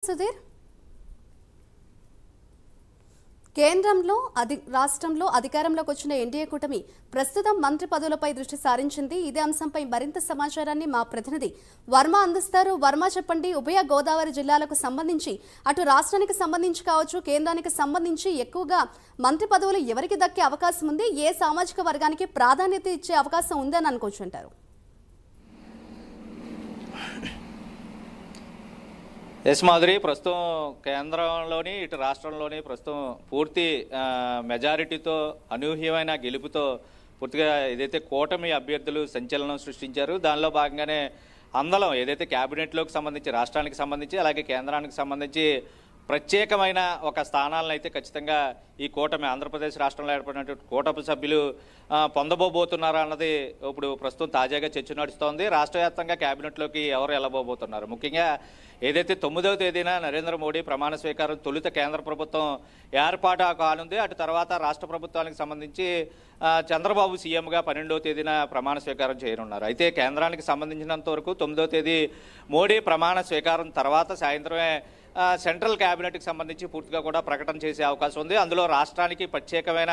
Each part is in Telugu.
సుధీర్, కేంద్రంలో రాష్ట్రంలో అధికారంలోకి వచ్చిన ఎన్డీఏ కూటమి ప్రస్తుతం మంత్రి పదవులపై దృష్టి సారించింది. ఇదే అంశంపై మరింత సమాచారాన్ని మా ప్రతినిధి వర్మ అందిస్తారు. వర్మ, చెప్పండి. ఉభయ గోదావరి జిల్లాలకు సంబంధించి అటు రాష్ట్రానికి సంబంధించి కావచ్చు, కేంద్రానికి సంబంధించి ఎక్కువగా మంత్రి పదవులు ఎవరికి దక్కే అవకాశం ఉంది? ఏ సామాజిక వర్గానికి ప్రాధాన్యత ఇచ్చే అవకాశం ఉందని అనుకోవచ్చు అంటారు? ఎస్ మాధురి, ప్రస్తుతం కేంద్రంలోని ఇటు రాష్ట్రంలోని ప్రస్తుతం పూర్తి మెజారిటీతో అనూహ్యమైన గెలుపుతో పూర్తిగా ఏదైతే కూటమి అభ్యర్థులు సంచలనం సృష్టించారు, దానిలో భాగంగానే అందలం ఏదైతే క్యాబినెట్లోకి సంబంధించి రాష్ట్రానికి సంబంధించి అలాగే కేంద్రానికి సంబంధించి ప్రత్యేకమైన ఒక స్థానాలను అయితే ఖచ్చితంగా ఈ కూటమి ఆంధ్రప్రదేశ్ రాష్ట్రంలో ఏర్పడినటువంటి కూటమి సభ్యులు పొందబోతున్నారా అన్నది ఇప్పుడు ప్రస్తుతం తాజాగా చర్చ నడుస్తోంది. రాష్ట్ర వ్యాప్తంగా క్యాబినెట్లోకి ఎవరు వెళ్ళబోతున్నారు? ముఖ్యంగా ఏదైతే 9వ తేదీన నరేంద్ర మోడీ ప్రమాణ స్వీకారం తొలుత కేంద్ర ప్రభుత్వం ఏర్పాటు కానుంది. అటు తర్వాత రాష్ట్ర ప్రభుత్వానికి సంబంధించి చంద్రబాబు సీఎంగా 12వ తేదీన ప్రమాణ స్వీకారం చేయనున్నారు. అయితే కేంద్రానికి సంబంధించినంత వరకు 9వ తేదీ మోడీ ప్రమాణ స్వీకారం తర్వాత సాయంత్రమే సెంట్రల్ క్యాబినెట్కి సంబంధించి పూర్తిగా కూడా ప్రకటన చేసే అవకాశం ఉంది. అందులో రాష్ట్రానికి ప్రత్యేకమైన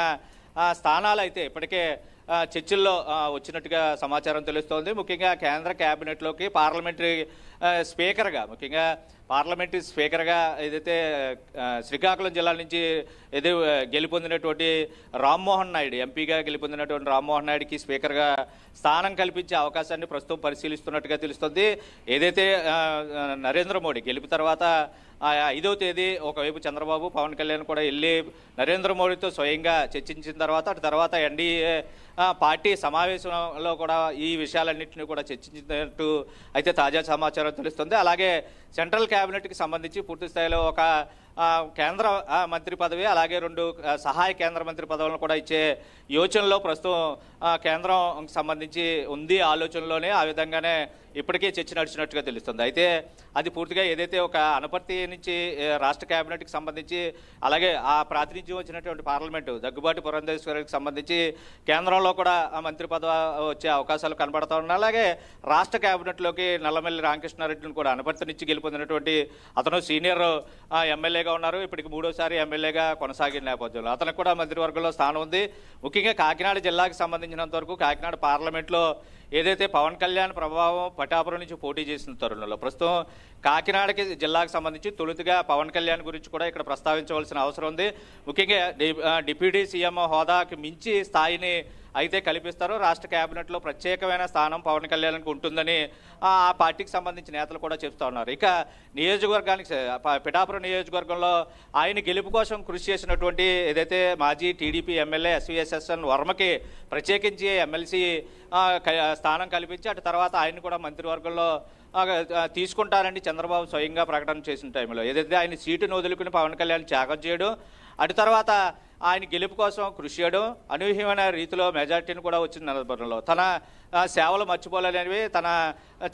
స్థానాలు అయితే ఇప్పటికే చర్చల్లో వచ్చినట్టుగా సమాచారం తెలుస్తోంది. ముఖ్యంగా కేంద్ర క్యాబినెట్లోకి పార్లమెంటరీ స్పీకర్గా, ముఖ్యంగా పార్లమెంటరీ స్పీకర్గా ఏదైతే శ్రీకాకుళం జిల్లా నుంచి గెలుపొందినటువంటి రామ్మోహన్ నాయుడు, ఎంపీగా గెలుపొందినటువంటి రామ్మోహన్ నాయుడుకి స్పీకర్గా స్థానం కల్పించే అవకాశాన్ని ప్రస్తుతం పరిశీలిస్తున్నట్టుగా తెలుస్తుంది. ఏదైతే నరేంద్ర మోడీ గెలుపు తర్వాత 5వ తేదీ ఒకవైపు చంద్రబాబు, పవన్ కళ్యాణ్ కూడా వెళ్ళి నరేంద్ర మోడీతో స్వయంగా చర్చించిన తర్వాత అటు తర్వాత ఎన్డీఏ పార్టీ సమావేశంలో కూడా ఈ విషయాలన్నింటినీ కూడా చర్చించినట్టు అయితే తాజా సమాచారం తెలుస్తుంది. అలాగే సెంట్రల్ క్యాబినెట్కి సంబంధించి పూర్తి స్థాయిలో ఒక కేంద్ర మంత్రి పదవి అలాగే 2 సహాయ కేంద్ర మంత్రి పదవులను కూడా ఇచ్చే యోచనలో ప్రస్తుతం కేంద్రం సంబంధించి ఉంది ఆలోచనలోనే. ఆ విధంగానే ఇప్పటికే చర్చ నడిచినట్టుగా తెలుస్తుంది. అయితే అది పూర్తిగా ఏదైతే ఒక అనపర్తి నుంచి రాష్ట్ర క్యాబినెట్కి సంబంధించి అలాగే ఆ ప్రాతినిధ్యం వచ్చినటువంటి పార్లమెంటు దగ్గుబాటి పురంధేశ్వరికి సంబంధించి కేంద్రంలో కూడా మంత్రి పదవి వచ్చే అవకాశాలు కనబడతా ఉన్నాయి. అలాగే రాష్ట్ర క్యాబినెట్లోకి నల్లమల్లి రామకృష్ణారెడ్డిని కూడా అనపర్తి నుంచి గెలుపొందినటువంటి అతను సీనియర్ ఎమ్మెల్యేగా ఉన్నారు. ఇప్పటికి 3వసారి ఎమ్మెల్యేగా కొనసాగిన నేపథ్యంలో అతనికి కూడా మంత్రివర్గంలో స్థానం ఉంది. ముఖ్యంగా కాకినాడ జిల్లాకు సంబంధించినంత వరకు కాకినాడ పార్లమెంట్లో ఏదైతే పవన్ కళ్యాణ్ ప్రభావం పటాపురం నుంచి పోటీ చేసిన తరుణంలో ప్రస్తుతం కాకినాడకి జిల్లాకు సంబంధించి తొలుతగా పవన్ కళ్యాణ్ గురించి కూడా ఇక్కడ ప్రస్తావించవలసిన అవసరం ఉంది. ముఖ్యంగా డిప్యూటీ సీఎం హోదాకి మించి స్థాయిని అయితే కల్పిస్తారు. రాష్ట్ర క్యాబినెట్లో ప్రత్యేకమైన స్థానం పవన్ కళ్యాణ్కి ఉంటుందని ఆ పార్టీకి సంబంధించిన నేతలు కూడా చెప్తా ఉన్నారు. ఇక నియోజకవర్గానికి పిఠాపురం నియోజకవర్గంలో ఆయన గెలుపు కోసం కృషి చేసినటువంటి ఏదైతే మాజీ టీడీపీ ఎమ్మెల్యే ఎస్విఎస్ఎస్ఎన్ వర్మకి ప్రత్యేకించి ఎమ్మెల్సీ స్థానం కల్పించి అటు తర్వాత ఆయన కూడా మంత్రివర్గంలో తీసుకుంటారని చంద్రబాబు స్వయంగా ప్రకటన చేసిన టైంలో ఏదైతే ఆయన సీటును వదులుకుని పవన్ కళ్యాణ్ త్యాగం చేయడం, అటు తర్వాత ఆయన గెలుపు కోసం కృషి చేయడం, అనూహ్యమైన రీతిలో మెజార్టీని కూడా వచ్చిన నేపథ్యంలో తన సేవలు మర్చిపోలేనివి, తన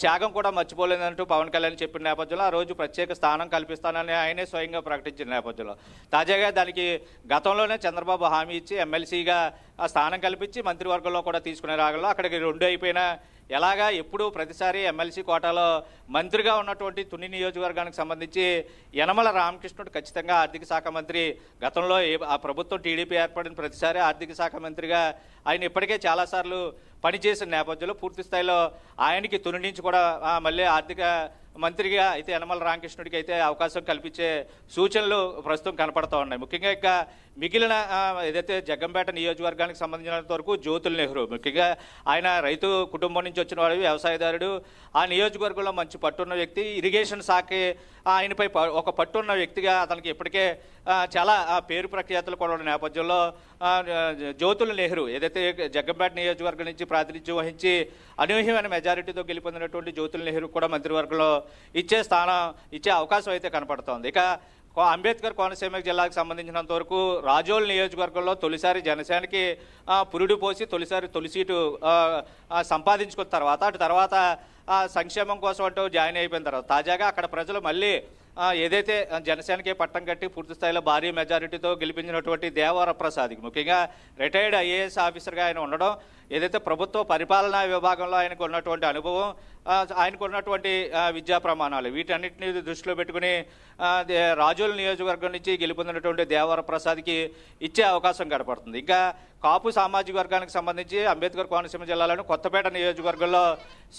త్యాగం కూడా మర్చిపోలేదంటూ పవన్ కళ్యాణ్ చెప్పిన నేపథ్యంలో ఆ రోజు ప్రత్యేక స్థానం కల్పిస్తానని ఆయనే స్వయంగా ప్రకటించిన నేపథ్యంలో తాజాగా దానికి గతంలోనే చంద్రబాబు హామీ ఇచ్చి ఎమ్మెల్సీగా స్థానం కల్పించి మంత్రివర్గంలో కూడా తీసుకునే రాగంలో అక్కడికి 2 అయిపోయినా ఎలాగా ఎప్పుడు ప్రతిసారి ఎమ్మెల్సీ కోటాలో మంత్రిగా ఉన్నటువంటి తుని నియోజకవర్గానికి సంబంధించి యనమల రామకృష్ణుడు ఖచ్చితంగా ఆర్థిక శాఖ మంత్రి, గతంలో ఆ ప్రభుత్వం టీడీపీ ఏర్పడిన ప్రతిసారి ఆర్థిక శాఖ మంత్రిగా ఆయన ఇప్పటికే చాలాసార్లు పనిచేసిన నేపథ్యంలో పూర్తి స్థాయిలో ఆయనకి తుని నుంచి కూడా మళ్ళీ ఆర్థిక మంత్రిగా అయితే యనమల రామకృష్ణుడికి అయితే అవకాశం కల్పించే సూచనలు ప్రస్తుతం కనపడతా ఉన్నాయి. ముఖ్యంగా ఇక మిగిలిన ఏదైతే జగ్గంపేట నియోజకవర్గానికి సంబంధించినంత వరకు జ్యోతుల్ నెహ్రూ, ముఖ్యంగా ఆయన రైతు కుటుంబం నుంచి వచ్చిన వాడు, వ్యవసాయదారుడు, ఆ నియోజకవర్గంలో మంచి పట్టున్న వ్యక్తి, ఇరిగేషన్ శాఖకి ఆయనపై ఒక పట్టున్న వ్యక్తిగా అతనికి ఇప్పటికే చాలా పేరు ప్రఖ్యాతులు కూడా ఉన్న నేపథ్యంలో జ్యోతుల్ నెహ్రూ ఏదైతే జగ్గంపేట నియోజకవర్గం నుంచి ప్రాతినిధ్యం వహించి అనూహ్యమైన మెజారిటీతో గెలుపొందినటువంటి జ్యోతుల్ నెహ్రూ కూడా మంత్రివర్గంలో ఇచ్చే అవకాశం అయితే కనపడుతోంది. ఇక అంబేద్కర్ కోనసీమ జిల్లాకు సంబంధించినంత వరకు రాజోల్ నియోజకవర్గంలో తొలిసారి జనసేనకి పురుడు పోసి తొలి సీటు సంపాదించుకున్న తర్వాత అటు తర్వాత సంక్షేమం కోసం అంటూ జాయిన్ అయిపోయిన తర్వాత తాజాగా అక్కడ ప్రజలు మళ్ళీ ఏదైతే జనసేనకే పట్టం కట్టి పూర్తి స్థాయిలో భారీ మెజారిటీతో గెలిపించినటువంటి దేవర ప్రసాద్కి, ముఖ్యంగా రిటైర్డ్ ఐఏఎస్ ఆఫీసర్గా ఆయన ఉండడం, ఏదైతే ప్రభుత్వ పరిపాలనా విభాగంలో ఆయనకు ఉన్నటువంటి అనుభవం, ఆయనకు ఉన్నటువంటి విద్యా ప్రమాణాలు, వీటన్నిటిని దృష్టిలో పెట్టుకుని రాజోలు నియోజకవర్గం నుంచి గెలుపొందినటువంటి దేవర ప్రసాద్కి ఇచ్చే అవకాశం కనపడుతుంది. ఇంకా కాపు సామాజిక వర్గానికి సంబంధించి అంబేద్కర్ కోనసీమ జిల్లాలోని కొత్తపేట నియోజకవర్గంలో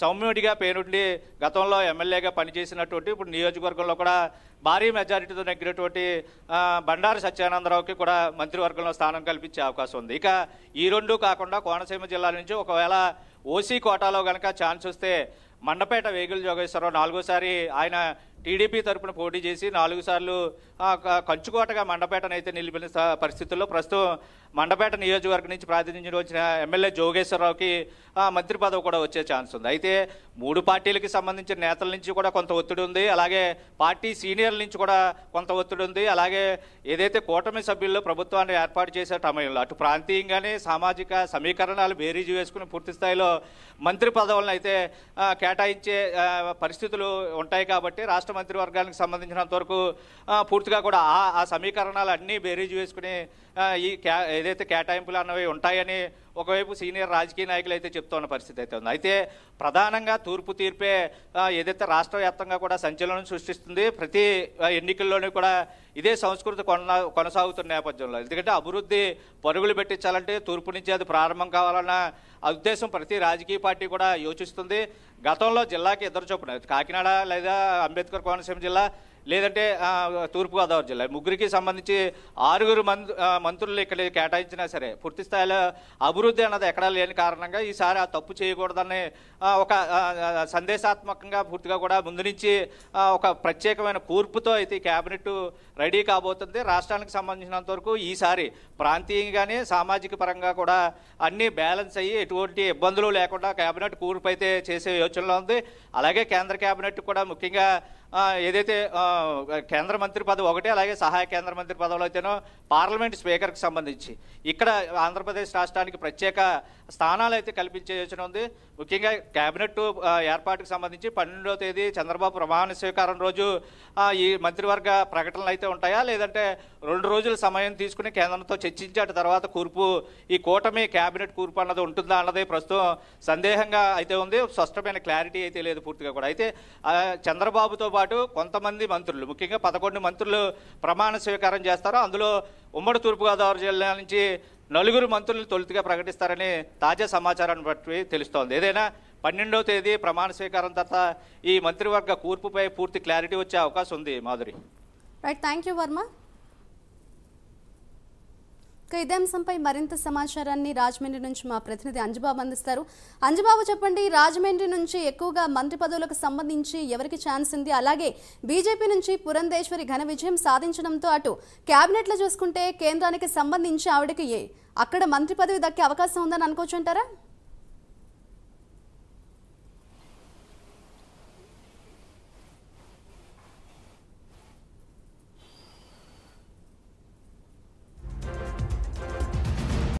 సౌమ్యుడిగా పేరుండి గతంలో ఎమ్మెల్యేగా పనిచేసినటువంటి ఇప్పుడు నియోజకవర్గంలో కూడా భారీ మెజారిటీతో నెగ్గినటువంటి బండారు సత్యానందరావుకి కూడా మంత్రివర్గంలో స్థానం కల్పించే అవకాశం ఉంది. ఇక ఈ రెండు కాకుండా కోనసీమ జిల్లా నుంచి ఒకవేళ ఓసీ కోటాలో కనుక ఛాన్స్ వస్తే మండపేట వేగుల జోగేశ్వరరావు 4వ సారి ఆయన టీడీపీ తరపున పోటీ చేసి 4 సార్లు కంచుకోటగా మండపేటను అయితే నిలిపిన పరిస్థితుల్లో ప్రస్తుతం మండపేట నియోజకవర్గం నుంచి ప్రాతినిధ్యం వచ్చిన ఎమ్మెల్యే జోగేశ్వరరావుకి మంత్రి పదవి కూడా వచ్చే ఛాన్స్ ఉంది. అయితే 3 పార్టీలకి సంబంధించిన నేతల నుంచి కూడా కొంత ఒత్తిడి ఉంది, అలాగే పార్టీ సీనియర్ల నుంచి కూడా కొంత ఒత్తిడి ఉంది. అలాగే ఏదైతే కూటమి సభ్యుల్లో ప్రభుత్వాన్ని ఏర్పాటు చేసే సమయంలో అటు ప్రాంతీయంగానే సామాజిక సమీకరణాలు బేరీజు వేసుకుని పూర్తి స్థాయిలో మంత్రి పదవులను అయితే కేటాయించే పరిస్థితులు ఉంటాయి. కాబట్టి రాష్ట్ర మంత్రివర్గానికి సంబంధించినంత వరకు పూర్తిగా కూడా ఆ సమీకరణాలు అన్నీ బేరీజు వేసుకుని ఈ ఏదైతే కేటాయింపులు అన్నవి ఉంటాయని ఒకవైపు సీనియర్ రాజకీయ నాయకులు అయితే చెప్తున్న పరిస్థితి అయితే ఉంది. అయితే ప్రధానంగా తూర్పు తీర్పే ఏదైతే రాష్ట్ర వ్యాప్తంగా కూడా సంచలనం సృష్టిస్తుంది. ప్రతి ఎన్నికల్లోనూ కూడా ఇదే సంస్కృతి కొనసాగుతున్న నేపథ్యంలో, ఎందుకంటే అభివృద్ధి పరుగులు పెట్టించాలంటే తూర్పు నుంచి అది ప్రారంభం కావాలన్న ఉద్దేశం ప్రతి రాజకీయ పార్టీ కూడా యోచిస్తుంది. గతంలో జిల్లాకి 2 చొప్పున కాకినాడ లేదా అంబేద్కర్ కోనసీమ జిల్లా లేదంటే తూర్పుగోదావరి జిల్లా ముగ్గురికి సంబంధించి 6 మంత్రులు ఇక్కడ కేటాయించినా సరే పూర్తి స్థాయిలో అభివృద్ధి అన్నది ఎక్కడా లేని కారణంగా ఈసారి ఆ తప్పు చేయకూడదని ఒక సందేశాత్మకంగా పూర్తిగా కూడా ముందు నుంచి ఒక ప్రత్యేకమైన కూర్పుతో అయితే కేబినెట్ రెడీ కాబోతుంది. రాష్ట్రానికి సంబంధించినంత వరకు ఈసారి ప్రాంతీయంగానే సామాజిక పరంగా కూడా అన్నీ బ్యాలెన్స్ అయ్యి ఎటువంటి ఇబ్బందులు లేకుండా కేబినెట్ కూర్పు అయితే చేసే యోచనలో ఉంది. అలాగే కేంద్ర కేబినెట్ కూడా ముఖ్యంగా ఏదైతే కేంద్ర మంత్రి పదవి ఒకటి, అలాగే సహాయ కేంద్ర మంత్రి పదవులు అయితేనో పార్లమెంట్ స్పీకర్కి సంబంధించి ఇక్కడ ఆంధ్రప్రదేశ్ రాష్ట్రానికి ప్రత్యేక స్థానాలు అయితే కల్పించే యోచన ఉంది. ముఖ్యంగా కేబినెట్ ఏర్పాటుకు సంబంధించి 12వ తేదీ చంద్రబాబు ప్రమాణ స్వీకారం రోజు ఈ మంత్రివర్గ ప్రకటనలు అయితే ఉంటాయా, లేదంటే 2 రోజుల సమయం తీసుకుని కేంద్రంతో చర్చించి అటు తర్వాత కూర్పు ఈ కూటమి కేబినెట్ కూర్పు అన్నది ఉంటుందా అన్నది ప్రస్తుతం సందేహంగా అయితే ఉంది. స్పష్టమైన క్లారిటీ అయితే లేదు పూర్తిగా కూడా. అయితే చంద్రబాబుతో పాటు కొంతమంది మంత్రులు, ముఖ్యంగా 11 మంత్రులు ప్రమాణ స్వీకారం చేస్తారు. అందులో ఉమ్మడి తూర్పుగోదావరి జిల్లా నుంచి 4 మంత్రులను తొలుతగా ప్రకటిస్తారని తాజా సమాచారాన్ని బట్టి తెలుస్తోంది. ఏదైనా 12వ తేదీ ప్రమాణ స్వీకారం తర్వాత ఈ మంత్రివర్గ కూర్పుపై పూర్తి క్లారిటీ వచ్చే అవకాశం ఉంది. Madhuri. Right, thank you Varma. ఇదే అంశంపై మరింత సమాచారాన్ని రాజమండ్రి నుంచి మా ప్రతినిధి అంజబాబు అందిస్తారు. అంజబాబు, చెప్పండి, రాజమండ్రి నుంచి ఎక్కువగా మంత్రి పదవులకు సంబంధించి ఎవరికి ఛాన్స్ ఉంది? అలాగే బీజేపీ నుంచి పురంధేశ్వరి ఘన విజయం సాధించడంతో అటు కేబినెట్లో చూసుకుంటే కేంద్రానికి సంబంధించి ఆవిడకి అక్కడ మంత్రి పదవి దక్కే అవకాశం ఉందని అనుకోవచ్చు అంటారా?